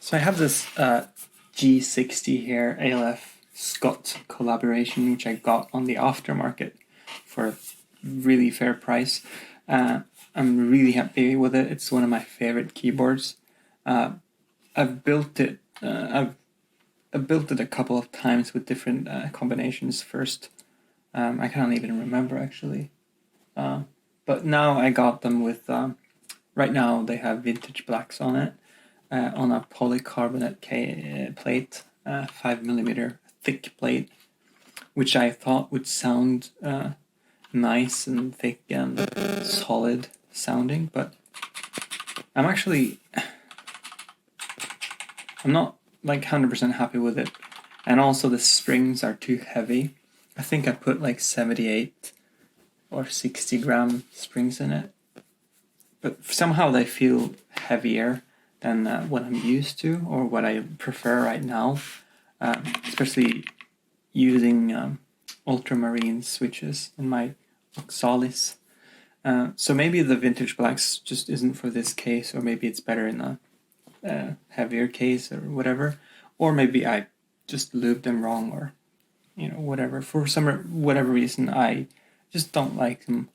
So I have this G60 here, ALF Scott collaboration, which I got on the aftermarket for a really fair price. I'm really happy with it. It's one of my favorite keyboards. I've built it. I've built it a couple of times with different combinations. First, I can't even remember actually, but now I got them with. Right now they have vintage blacks on it. On a polycarbonate plate, 5mm thick plate, which I thought would sound nice and thick and solid sounding, but I'm not like 100% happy with it. And also the strings are too heavy. I think I put like 78 or 60 gram springs in it, but somehow they feel heavier than what I'm used to or what I prefer right now, especially using ultramarine switches in my Oxalis. So maybe the vintage blacks just isn't for this case, or maybe it's better in a heavier case or whatever, or maybe I just lubed them wrong, or whatever. For whatever reason, I just don't like them.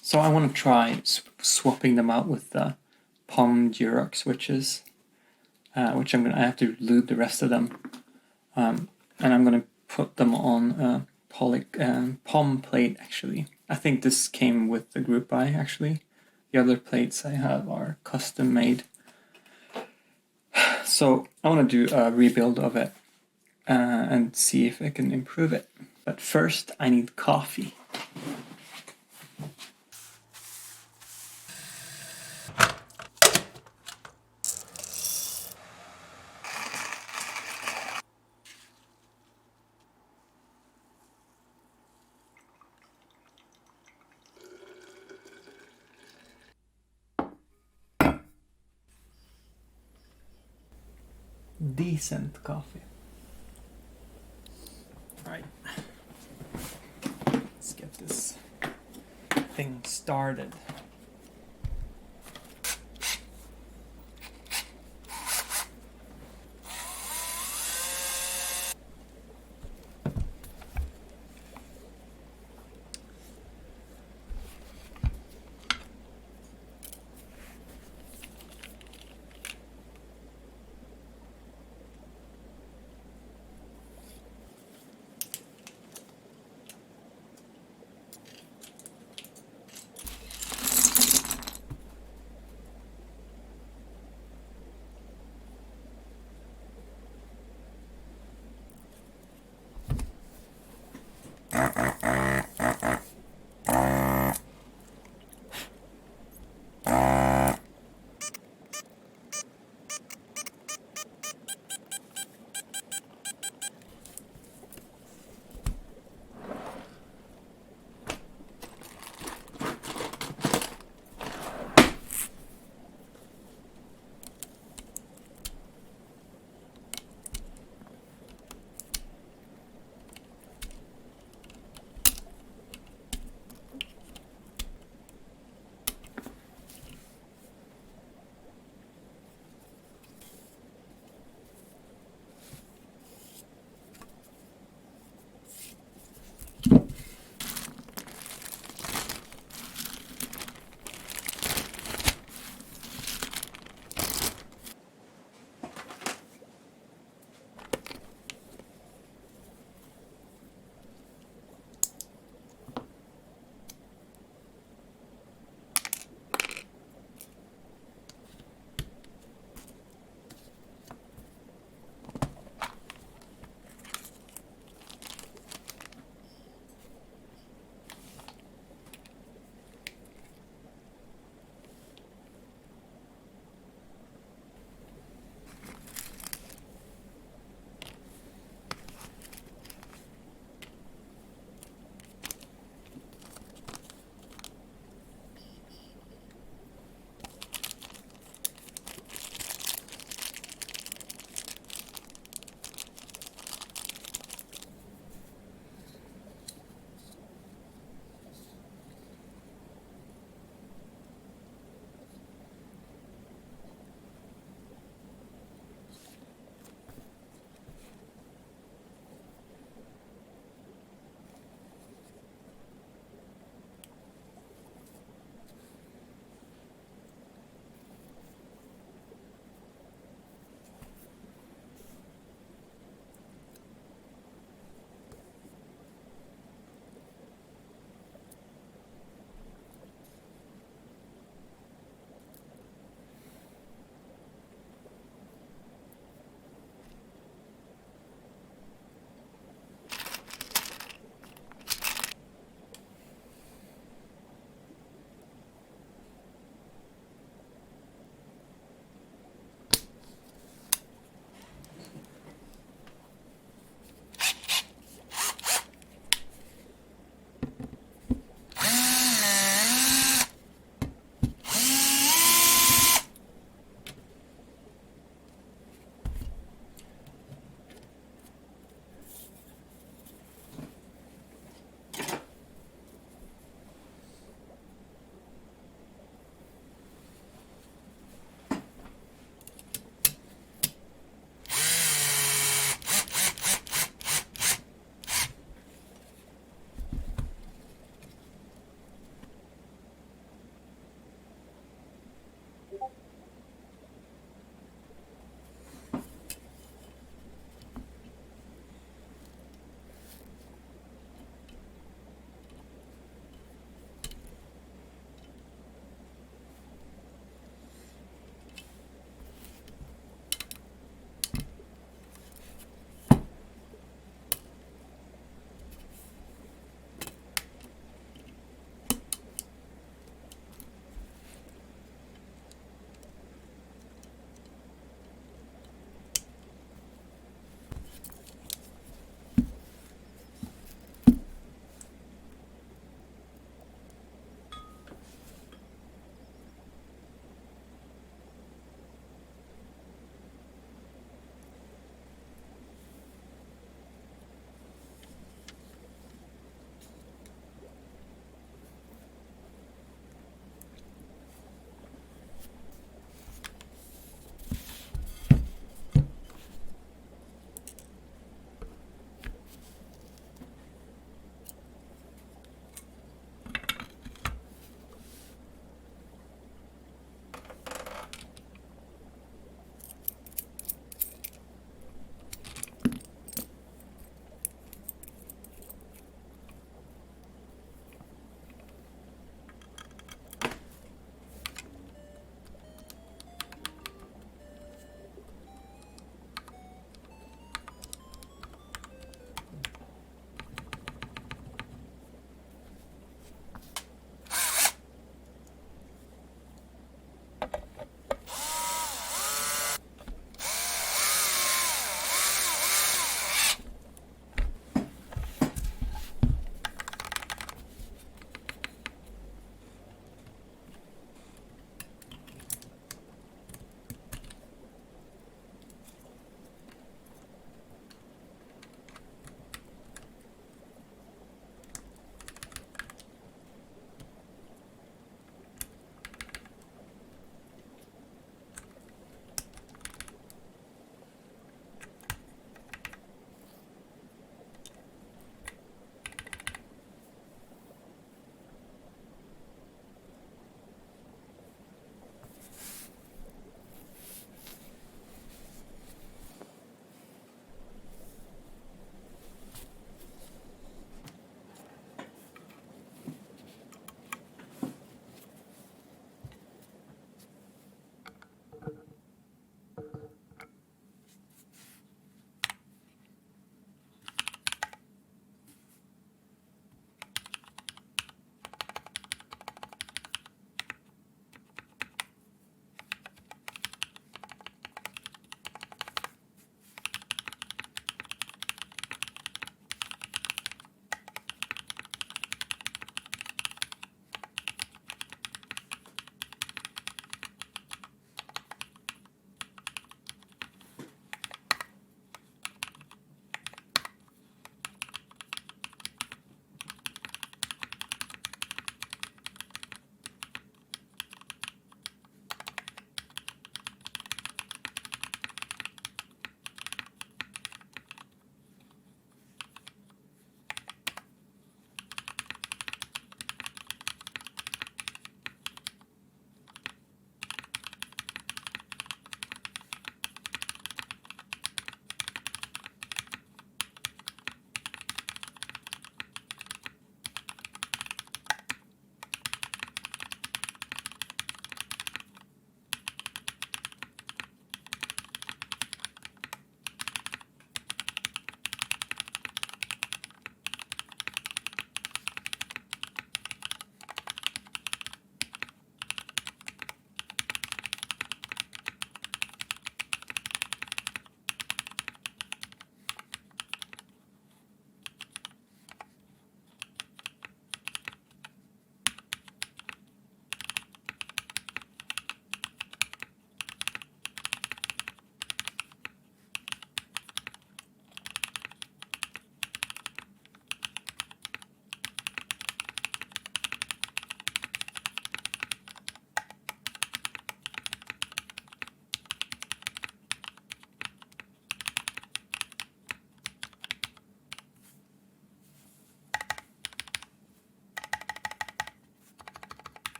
So I want to try swapping them out with the POM Durock switches, which I have to lube the rest of them, and I'm going to put them on POM plate. Actually, I think this came with the group buy. Actually, the other plates I have are custom made. So I want to do a rebuild of it and see if I can improve it. But first, I need coffee. Decent coffee. Right. Let's get this thing started.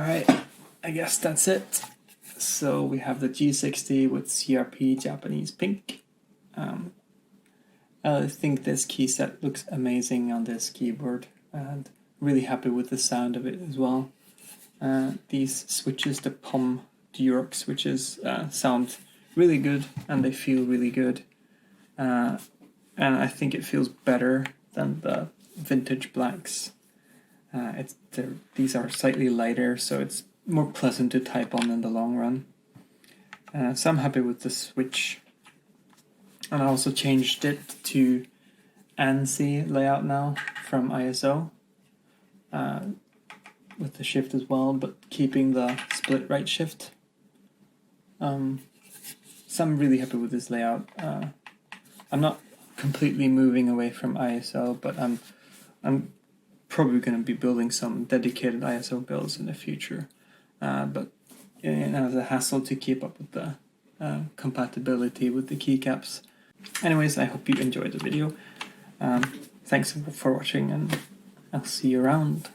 Alright, I guess that's it. So we have the G60 with CRP Japanese pink. I think this key set looks amazing on this keyboard, and really happy with the sound of it as well. These switches, the POM Durock switches, sound really good and they feel really good. And I think it feels better than the vintage blacks. These are slightly lighter, so it's more pleasant to type on in the long run. So I'm happy with the switch. And I also changed it to ANSI layout now from ISO, with the shift as well, but keeping the split right shift. So I'm really happy with this layout. I'm not completely moving away from ISO, but I'm probably going to be building some dedicated ISO builds in the future. But it's a hassle to keep up with the compatibility with the keycaps. Anyways, I hope you enjoyed the video. Thanks for watching, and I'll see you around.